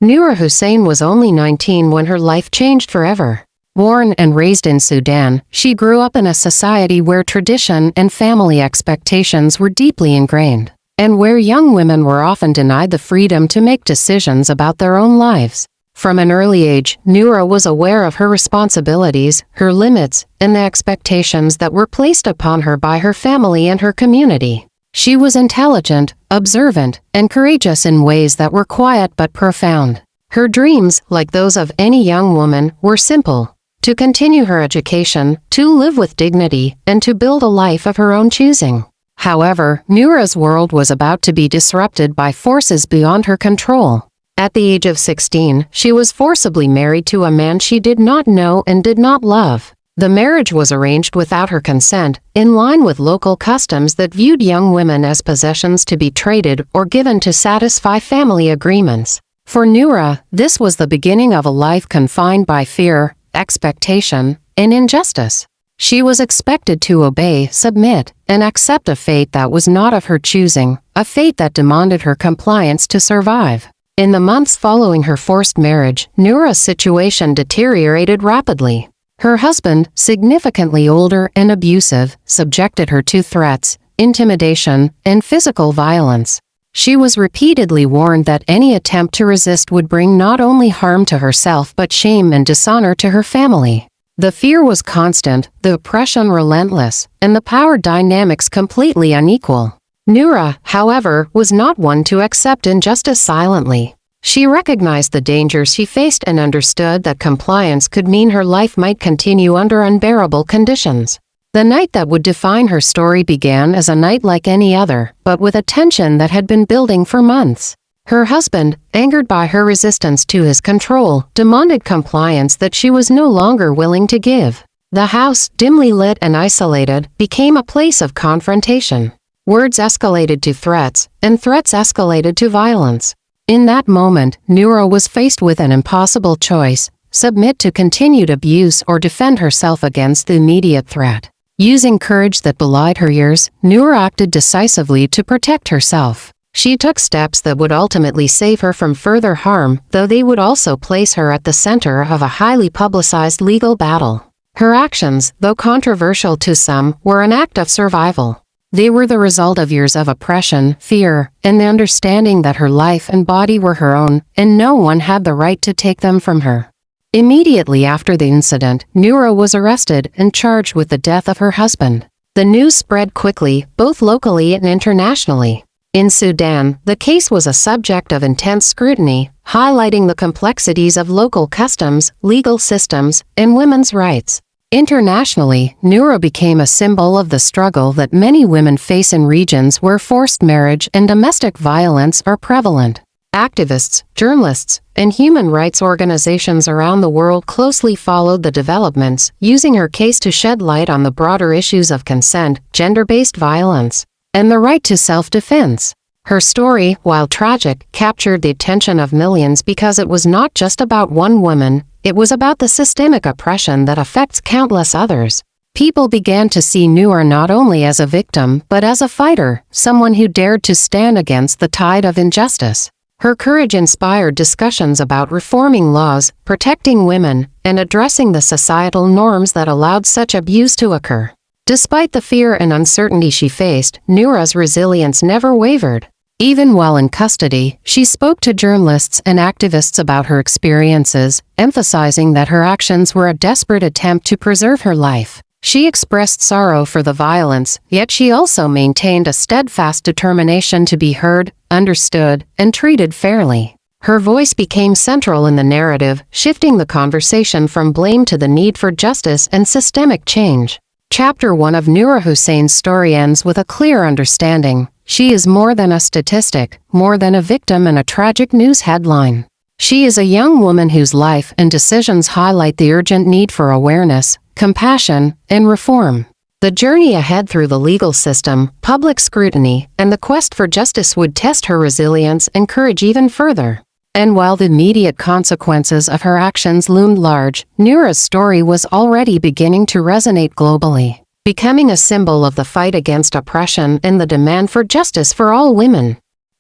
Noura Hussein was only 19 when her life changed forever. Born and raised in Sudan, she grew up in a society where tradition and family expectations were deeply ingrained, and where young women were often denied the freedom to make decisions about their own lives. From an early age, Noura was aware of her responsibilities, her limits, and the expectations that were placed upon her by her family and her community. She was intelligent, observant, and courageous in ways that were quiet but profound. Her dreams, like those of any young woman, were simple: to continue her education, to live with dignity, and to build a life of her own choosing. However, Noura's world was about to be disrupted by forces beyond her control. At the age of 16, she was forcibly married to a man she did not know and did not love. The marriage was arranged without her consent, in line with local customs that viewed young women as possessions to be traded or given to satisfy family agreements. For Noura, this was the beginning of a life confined by fear, expectation, and injustice. She was expected to obey, submit, and accept a fate that was not of her choosing, a fate that demanded her compliance to survive. In the months following her forced marriage, Noura's situation deteriorated rapidly. Her husband, significantly older and abusive, subjected her to threats, intimidation, and physical violence. She was repeatedly warned that any attempt to resist would bring not only harm to herself but shame and dishonor to her family. The fear was constant, the oppression relentless, and the power dynamics completely unequal. Noura, however, was not one to accept injustice silently. She recognized the dangers she faced and understood that compliance could mean her life might continue under unbearable conditions. The night that would define her story began as a night like any other, but with a tension that had been building for months. Her husband, angered by her resistance to his control, demanded compliance that she was no longer willing to give. The house, dimly lit and isolated, became a place of confrontation. Words escalated to threats, and threats escalated to violence. In that moment, Noura was faced with an impossible choice: submit to continued abuse or defend herself against the immediate threat. Using courage that belied her years, Noura acted decisively to protect herself. She took steps that would ultimately save her from further harm, though they would also place her at the center of a highly publicized legal battle. Her actions, though controversial to some, were an act of survival. They were the result of years of oppression, fear, and the understanding that her life and body were her own, and no one had the right to take them from her. Immediately after the incident, Noura was arrested and charged with the death of her husband. The news spread quickly, both locally and internationally. In Sudan, the case was a subject of intense scrutiny, highlighting the complexities of local customs, legal systems, and women's rights. Internationally, Noura became a symbol of the struggle that many women face in regions where forced marriage and domestic violence are prevalent. Activists, journalists, and human rights organizations around the world closely followed the developments, using her case to shed light on the broader issues of consent, gender-based violence, and the right to self-defense. Her story, while tragic, captured the attention of millions because it was not just about one woman. It was about the systemic oppression that affects countless others. People began to see Noura not only as a victim, but as a fighter, someone who dared to stand against the tide of injustice. Her courage inspired discussions about reforming laws, protecting women, and addressing the societal norms that allowed such abuse to occur. Despite the fear and uncertainty she faced, Noura's resilience never wavered. Even while in custody, she spoke to journalists and activists about her experiences, emphasizing that her actions were a desperate attempt to preserve her life. She expressed sorrow for the violence, yet she also maintained a steadfast determination to be heard, understood, and treated fairly. Her voice became central in the narrative, shifting the conversation from blame to the need for justice and systemic change. Chapter 1 of Noura Hussein's story ends with a clear understanding. She is more than a statistic, more than a victim in a tragic news headline. She is a young woman whose life and decisions highlight the urgent need for awareness, compassion, and reform. The journey ahead through the legal system, public scrutiny, and the quest for justice would test her resilience and courage even further. And while the immediate consequences of her actions loomed large, Noura's story was already beginning to resonate globally, becoming a symbol of the fight against oppression and the demand for justice for all women.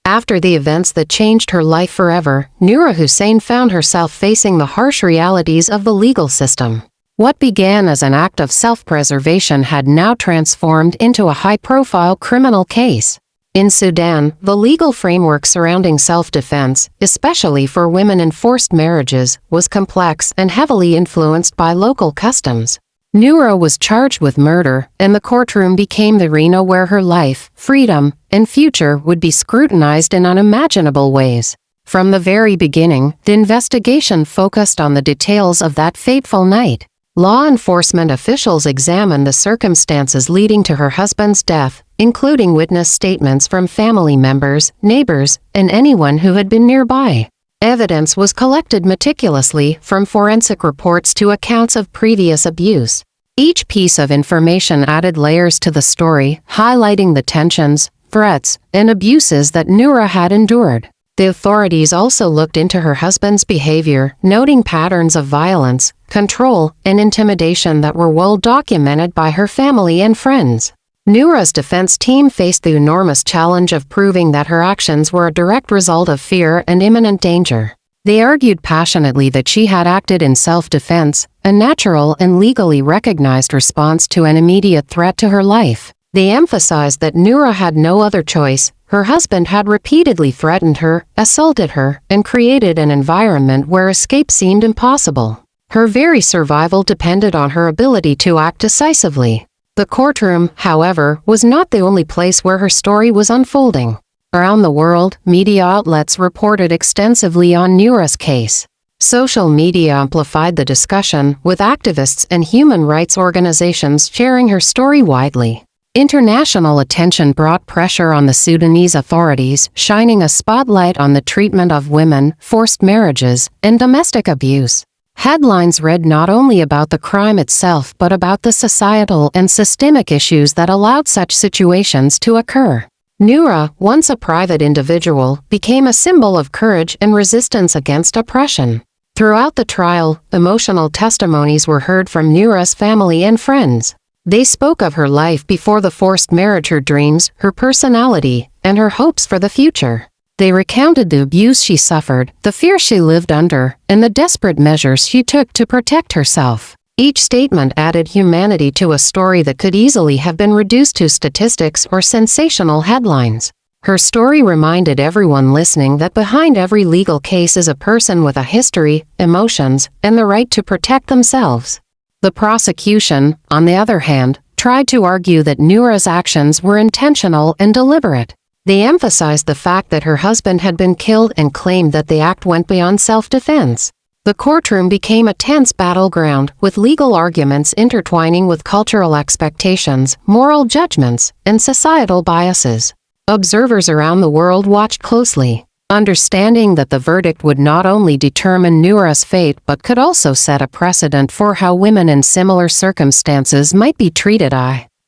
After the events that changed her life forever, Noura Hussein found herself facing the harsh realities of the legal system. What began as an act of self-preservation had now transformed into a high-profile criminal case. In Sudan, the legal framework surrounding self-defense, especially for women in forced marriages, was complex and heavily influenced by local customs. Noura was charged with murder, and the courtroom became the arena where her life, freedom, and future would be scrutinized in unimaginable ways. From the very beginning, the investigation focused on the details of that fateful night. Law enforcement officials examined the circumstances leading to her husband's death, including witness statements from family members, neighbors, and anyone who had been nearby. Evidence was collected meticulously, from forensic reports to accounts of previous abuse. Each piece of information added layers to the story, highlighting the tensions, threats, and abuses that Noura had endured. The authorities also looked into her husband's behavior, noting patterns of violence, control, and intimidation that were well documented by her family and friends. Noura's defense team faced the enormous challenge of proving that her actions were a direct result of fear and imminent danger. They argued passionately that she had acted in self-defense, a natural and legally recognized response to an immediate threat to her life. They emphasized that Noura had no other choice. Her husband had repeatedly threatened her, assaulted her, and created an environment where escape seemed impossible. Her very survival depended on her ability to act decisively. The courtroom, however, was not the only place where her story was unfolding. Around the world, media outlets reported extensively on Noura's case. Social media amplified the discussion, with activists and human rights organizations sharing her story widely. International attention brought pressure on the Sudanese authorities, shining a spotlight on the treatment of women, forced marriages, and domestic abuse. Headlines read not only about the crime itself but about the societal and systemic issues that allowed such situations to occur. Noura, once a private individual, became a symbol of courage and resistance against oppression. Throughout the trial, emotional testimonies were heard from Noura's family and friends. They spoke of her life before the forced marriage, her dreams, her personality, and her hopes for the future. They recounted the abuse she suffered, the fear she lived under, and the desperate measures she took to protect herself. Each statement added humanity to a story that could easily have been reduced to statistics or sensational headlines. Her story reminded everyone listening that behind every legal case is a person with a history, emotions, and the right to protect themselves. The prosecution, on the other hand, tried to argue that Noura's actions were intentional and deliberate. They emphasized the fact that her husband had been killed and claimed that the act went beyond self-defense. The courtroom became a tense battleground, with legal arguments intertwining with cultural expectations, moral judgments, and societal biases. Observers around the world watched closely, understanding that the verdict would not only determine Noura's fate but could also set a precedent for how women in similar circumstances might be treated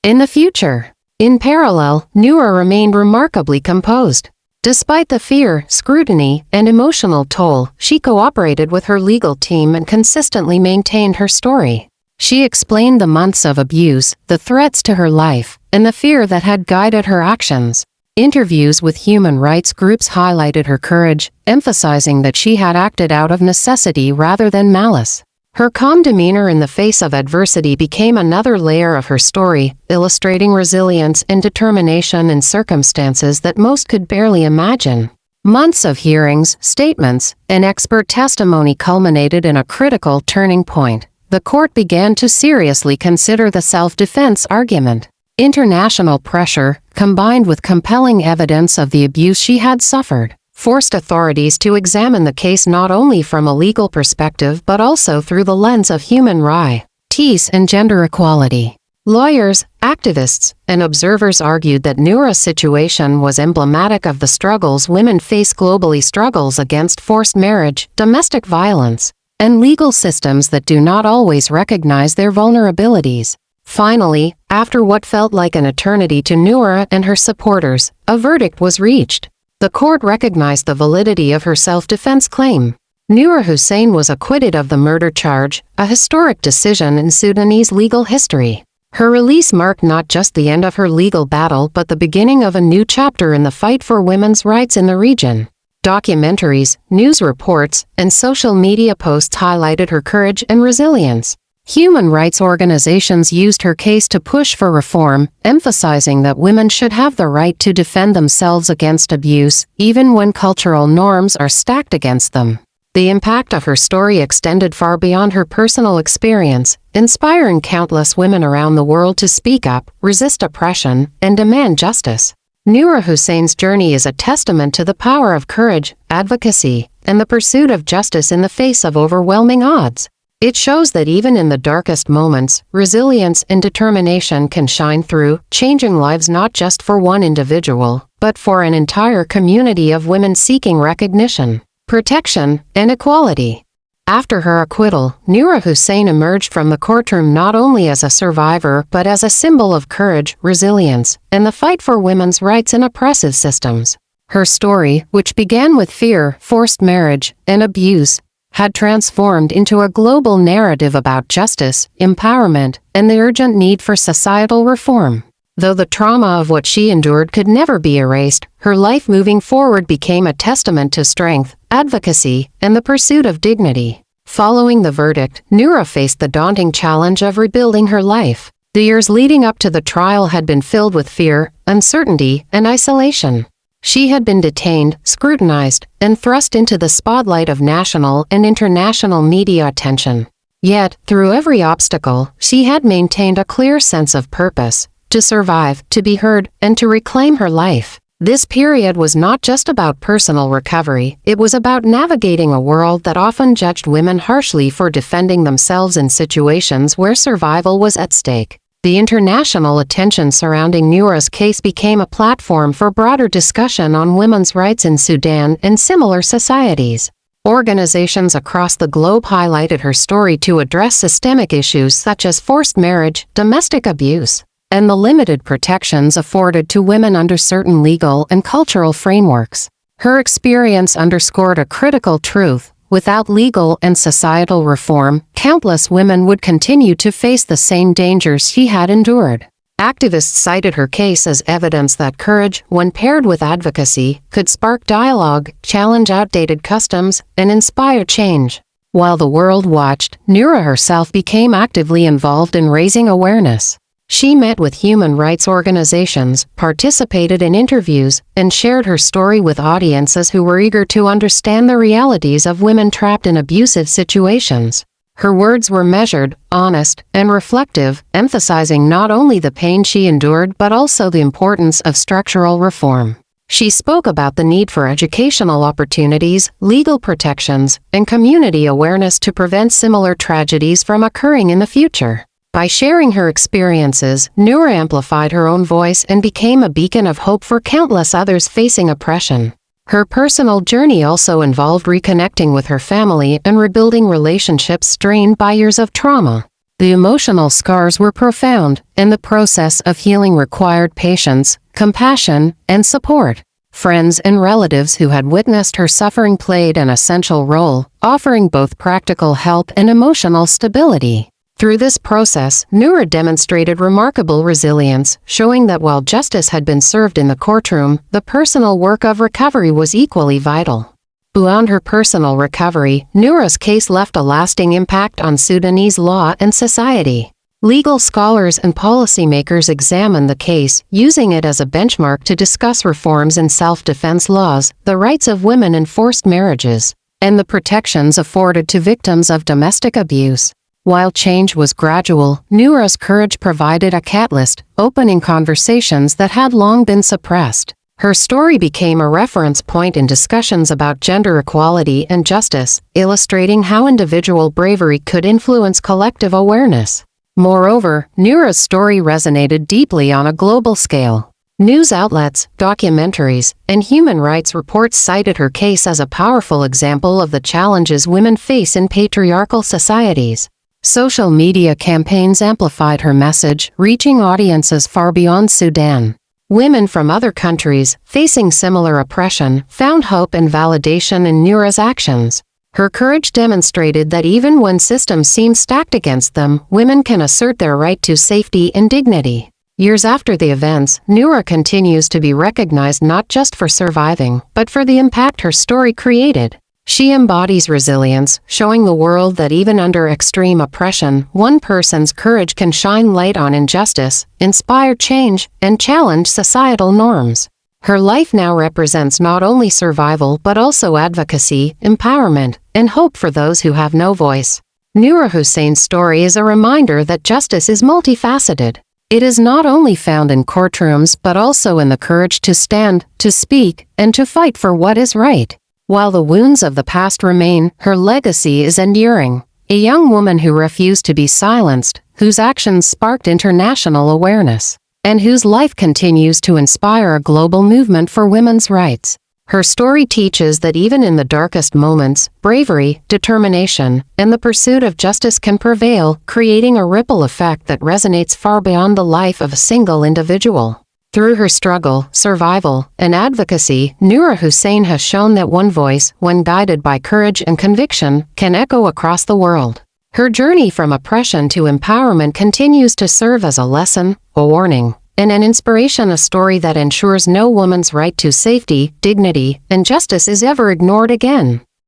in the future. In parallel, Noura remained remarkably composed. Despite the fear, scrutiny, and emotional toll, she cooperated with her legal team and consistently maintained her story. She explained the months of abuse, the threats to her life, and the fear that had guided her actions. Interviews with human rights groups highlighted her courage, emphasizing that she had acted out of necessity rather than malice. Her calm demeanor in the face of adversity became another layer of her story, illustrating resilience and determination in circumstances that most could barely imagine. Months of hearings, statements, and expert testimony culminated in a critical turning point. The court began to seriously consider the self-defense argument. International pressure, combined with compelling evidence of the abuse she had suffered, forced authorities to examine the case not only from a legal perspective but also through the lens of human rights and gender equality. Lawyers, activists, and observers argued that Noura's situation was emblematic of the struggles women face globally, struggles against forced marriage, domestic violence, and legal systems that do not always recognize their vulnerabilities. Finally, after what felt like an eternity to Noura and her supporters, a verdict was reached. The court recognized the validity of her self-defense claim. Noura Hussein was acquitted of the murder charge, a historic decision in Sudanese legal history. Her release marked not just the end of her legal battle but the beginning of a new chapter in the fight for women's rights in the region. Documentaries, news reports, and social media posts highlighted her courage and resilience. Human rights organizations used her case to push for reform, emphasizing that women should have the right to defend themselves against abuse, even when cultural norms are stacked against them. The impact of her story extended far beyond her personal experience, inspiring countless women around the world to speak up, resist oppression, and demand justice. Noura Hussein's journey is a testament to the power of courage, advocacy, and the pursuit of justice in the face of overwhelming odds. It shows that even in the darkest moments, resilience and determination can shine through, changing lives not just for one individual, but for an entire community of women seeking recognition, protection, and equality. After her acquittal, Noura Hussein emerged from the courtroom not only as a survivor but as a symbol of courage, resilience, and the fight for women's rights in oppressive systems. Her story, which began with fear, forced marriage, and abuse, had transformed into a global narrative about justice, empowerment, and the urgent need for societal reform. Though the trauma of what she endured could never be erased, her life moving forward became a testament to strength, advocacy, and the pursuit of dignity. Following the verdict, Noura faced the daunting challenge of rebuilding her life. The years leading up to the trial had been filled with fear, uncertainty, and isolation. She had been detained, scrutinized, and thrust into the spotlight of national and international media attention. Yet, through every obstacle, she had maintained a clear sense of purpose: to survive, to be heard, and to reclaim her life. This period was not just about personal recovery, it was about navigating a world that often judged women harshly for defending themselves in situations where survival was at stake. The international attention surrounding Noura's case became a platform for broader discussion on women's rights in Sudan and similar societies. Organizations across the globe highlighted her story to address systemic issues such as forced marriage, domestic abuse, and the limited protections afforded to women under certain legal and cultural frameworks. Her experience underscored a critical truth: without legal and societal reform, countless women would continue to face the same dangers she had endured. Activists cited her case as evidence that courage, when paired with advocacy, could spark dialogue, challenge outdated customs, and inspire change. While the world watched, Noura herself became actively involved in raising awareness. She met with human rights organizations, participated in interviews, and shared her story with audiences who were eager to understand the realities of women trapped in abusive situations. Her words were measured, honest, and reflective, emphasizing not only the pain she endured but also the importance of structural reform. She spoke about the need for educational opportunities, legal protections, and community awareness to prevent similar tragedies from occurring in the future. By sharing her experiences, Noura amplified her own voice and became a beacon of hope for countless others facing oppression. Her personal journey also involved reconnecting with her family and rebuilding relationships strained by years of trauma. The emotional scars were profound, and the process of healing required patience, compassion, and support. Friends and relatives who had witnessed her suffering played an essential role, offering both practical help and emotional stability. Through this process, Noura demonstrated remarkable resilience, showing that while justice had been served in the courtroom, the personal work of recovery was equally vital. Beyond her personal recovery, Noura's case left a lasting impact on Sudanese law and society. Legal scholars and policymakers examined the case, using it as a benchmark to discuss reforms in self-defense laws, the rights of women in forced marriages, and the protections afforded to victims of domestic abuse. While change was gradual, Noura's courage provided a catalyst, opening conversations that had long been suppressed. Her story became a reference point in discussions about gender equality and justice, illustrating how individual bravery could influence collective awareness. Moreover, Noura's story resonated deeply on a global scale. News outlets, documentaries, and human rights reports cited her case as a powerful example of the challenges women face in patriarchal societies. Social media campaigns amplified her message, reaching audiences far beyond Sudan. Women from other countries, facing similar oppression, found hope and validation in Noura's actions. Her courage demonstrated that even when systems seem stacked against them, women can assert their right to safety and dignity. Years after the events, Noura continues to be recognized not just for surviving, but for the impact her story created. She embodies resilience, showing the world that even under extreme oppression, one person's courage can shine light on injustice, inspire change, and challenge societal norms. Her life now represents not only survival but also advocacy, empowerment, and hope for those who have no voice. Noura Hussein's story is a reminder that justice is multifaceted. It is not only found in courtrooms but also in the courage to stand, to speak, and to fight for what is right. While the wounds of the past remain, her legacy is enduring. A young woman who refused to be silenced, whose actions sparked international awareness, and whose life continues to inspire a global movement for women's rights. Her story teaches that even in the darkest moments, bravery, determination, and the pursuit of justice can prevail, creating a ripple effect that resonates far beyond the life of a single individual. Through her struggle, survival, and advocacy, Noura Hussein has shown that one voice, when guided by courage and conviction, can echo across the world. Her journey from oppression to empowerment continues to serve as a lesson, a warning, and an inspiration, a story that ensures no woman's right to safety, dignity, and justice is ever ignored again.